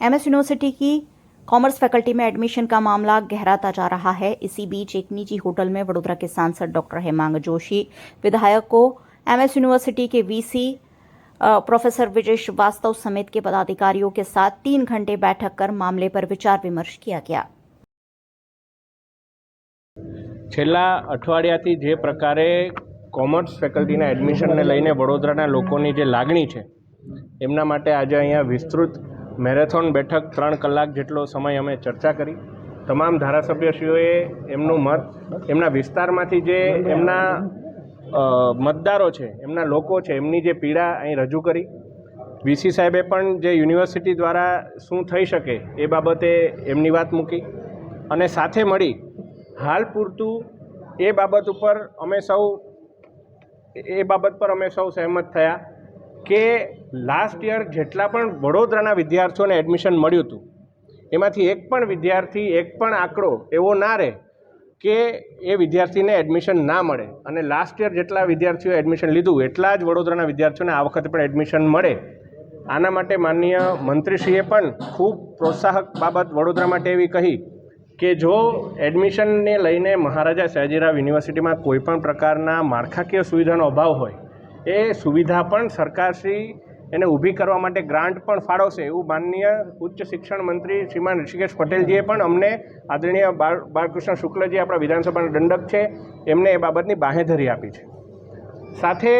MS university की commerce faculty में admission का मामला गहराता जा रहा है। इसी बीच एक निजी होटल में वडोदरा के सांसद डॉक्टर हेमांग जोशी, विधायकों, एमएस यूनिवर्सिटी के वीसी प्रोफेसर विजय श्रीवास्तव समेत के पदाधिकारियों के साथ 3 घंटे बैठक कर मामले पर विचार विमर्श किया गया। છેલ્લા અઠવાડિયાથી જે પ્રકારે કોમર્સ ફેકલ્ટીના એડમિશનને લઈને વડોદરાના લોકોની જે લાગણી છે એમના માટે આજે અહીંયા વિસ્તૃત મેરેથોન બેઠક 3 કલાક જેટલો સમય અમે ચર્ચા કરી। તમામ ધારાસભ્યશ્રીઓએ એમનું મત એમના વિસ્તારમાંથી જે એમના મતદારો છે, એમના લોકો છે, એમની જે પીડા અહીં રજૂ કરી। વીસી સાહેબે પણ જે યુનિવર્સિટી દ્વારા શું થઈ શકે એ બાબતે એમની વાત મૂકી અને સાથે મળી હાલ પૂરતું એ બાબત પર અમે સૌ સહેમત થયા કે લાસ્ટ યર જેટલા પણ વડોદરાના વિદ્યાર્થીઓને એડમિશન મળ્યું હતું એમાંથી એક પણ વિદ્યાર્થી, એક પણ આંકડો એવો ના રહે કે એ વિદ્યાર્થીને એડમિશન ના મળે અને લાસ્ટ યર જેટલા વિદ્યાર્થીઓએ એડમિશન લીધું એટલા જ વડોદરાના વિદ્યાર્થીઓને આ વખતે પણ એડમિશન મળે। આના માટે માનનીય મંત્રીશ્રીએ પણ ખૂબ પ્રોત્સાહક બાબત વડોદરા માટે એવી કહી કે જો એડમિશનને લઈને મહારાજા સયાજીરાવ યુનિવર્સિટીમાં કોઈપણ પ્રકારના માળખાકીય સુવિધાનો અભાવ હોય એ સુવિધા પણ સરકારશ્રી એને ઊભી કરવા માટે ગ્રાન્ટ પણ ફાળવશે એવું માનનીય ઉચ્ચ શિક્ષણ મંત્રી શ્રીમાન ઋષિકેશ પટેલજીએ પણ અમને આદરણીય બાળકૃષ્ણ શુક્લજી આપણા વિધાનસભાના દંડક છે એમને એ બાબતની બાંહેધરી આપી છે। સાથે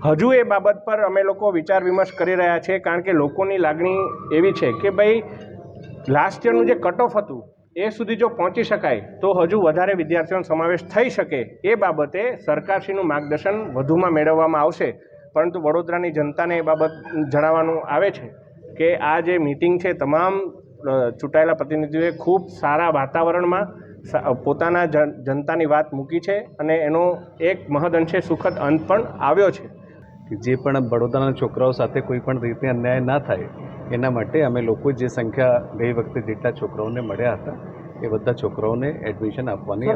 હજુ એ બાબત પર અમે લોકો વિચાર વિમર્શ કરી રહ્યા છીએ કારણ કે લોકોની લાગણી એવી છે કે ભાઈ લાસ્ટ યરનું જે કટ ઓફ હતું એ સુધી જો પહોંચી શકાય તો હજુ વધારે વિદ્યાર્થીઓનો સમાવેશ થઈ શકે એ બાબતે સરકારશ્રીનું માર્ગદર્શન વધુમાં મેળવવામાં આવશે। પરંતુ વડોદરાની જનતાને એ બાબત જણાવવાનું આવે છે કે આ જે મીટિંગ છે તમામ ચૂંટાયેલા પ્રતિનિધિઓએ ખૂબ સારા વાતાવરણમાં પોતાના જનતાની વાત મૂકી છે અને એનો એક મહદઅંશે સુખદ અંત પણ આવ્યો છે। જે પણ વડોદરાના છોકરાઓ સાથે કોઈ પણ રીતે અન્યાય ના થાય એના માટે અમે લોકો જે સંખ્યા ગઈ વખતે જેટલા છોકરાઓને મળ્યા હતા એ બધા છોકરાઓને એડમિશન આપવાની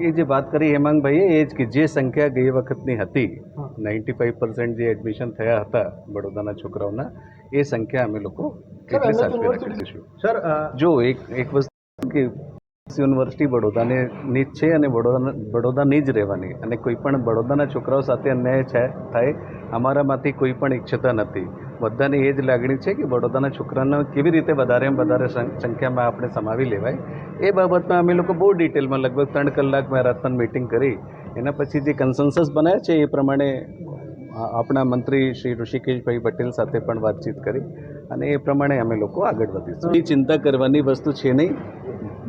એ જે વાત કરી હેમાંગભાઈએ એ જ કે જે સંખ્યા ગઈ વખતની હતી 95% જે એડમિશન થયા હતા વડોદરાના છોકરાઓના એ સંખ્યા અમે લોકો કેટલી સાચવી રાખીશું। સર જો એક વસ્તુ કે યુનિવર્સિટી વડોદરાની જ છે અને વડોદરાની જ રહેવાની અને કોઈ પણ વડોદરાના છોકરાઓ સાથે અન્યાય થાય અમારામાંથી કોઈ પણ ઈચ્છતા નથી। બધાને એ જ લાગણી છે કે વડોદરાના છોકરાને કેવી રીતે વધારેમાં વધારે સંખ્યામાં આપણે સમાવી લેવાય એ બાબતમાં અમે લોકો બહુ ડિટેલમાં લગભગ 3 કલાક મેરેથોન મીટિંગ કરી એના પછી જે કન્સન્સસ બનાવ્યા છે એ પ્રમાણે આપણા મંત્રી શ્રી ઋષિકેશભાઈ પટેલ સાથે પણ વાતચીત કરી અને એ પ્રમાણે અમે લોકો આગળ વધીશું। એ ચિંતા કરવાની વસ્તુ છે નહીં।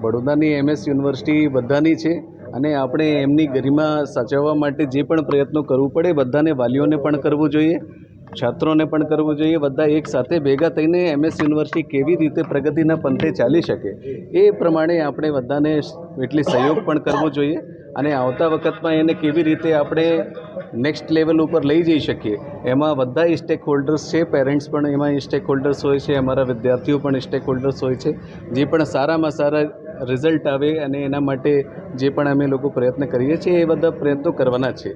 વડોદરાની એમએસ યુનિવર્સિટી બધાની છે અને આપણે એમની ગરિમા સાચવવા માટે જે પણ પ્રયત્નો કરવું પડે બધાને વાલીઓને પણ કરવું જોઈએ, છાત્રોને પણ કરવું જોઈએ। બધા એક સાથે ભેગા થઈને એમએસ યુનિવર્સિટી કેવી રીતે પ્રગતિના પંથે ચાલી શકે એ પ્રમાણે આપણે બધાને એટલી સહયોગ પણ કરવો જોઈએ અને આવતા વખતમાં એને કેવી રીતે આપણે નેક્સ્ટ લેવલ ઉપર લઈ જઈ શકીએ એમાં બધા સ્ટેક હોલ્ડર્સ છે, પેરેન્ટ્સ પણ એમાં સ્ટેક હોલ્ડર્સ હોય છે, અમારા વિદ્યાર્થીઓ પણ સ્ટેક હોલ્ડર્સ હોય છે। જે પણ સારામાં સારા રિઝલ્ટ આવે અને એના માટે જે પણ અમે લોકો પ્રયત્ન કરીએ છીએ એ બધા પ્રયત્નો કરવાના છે।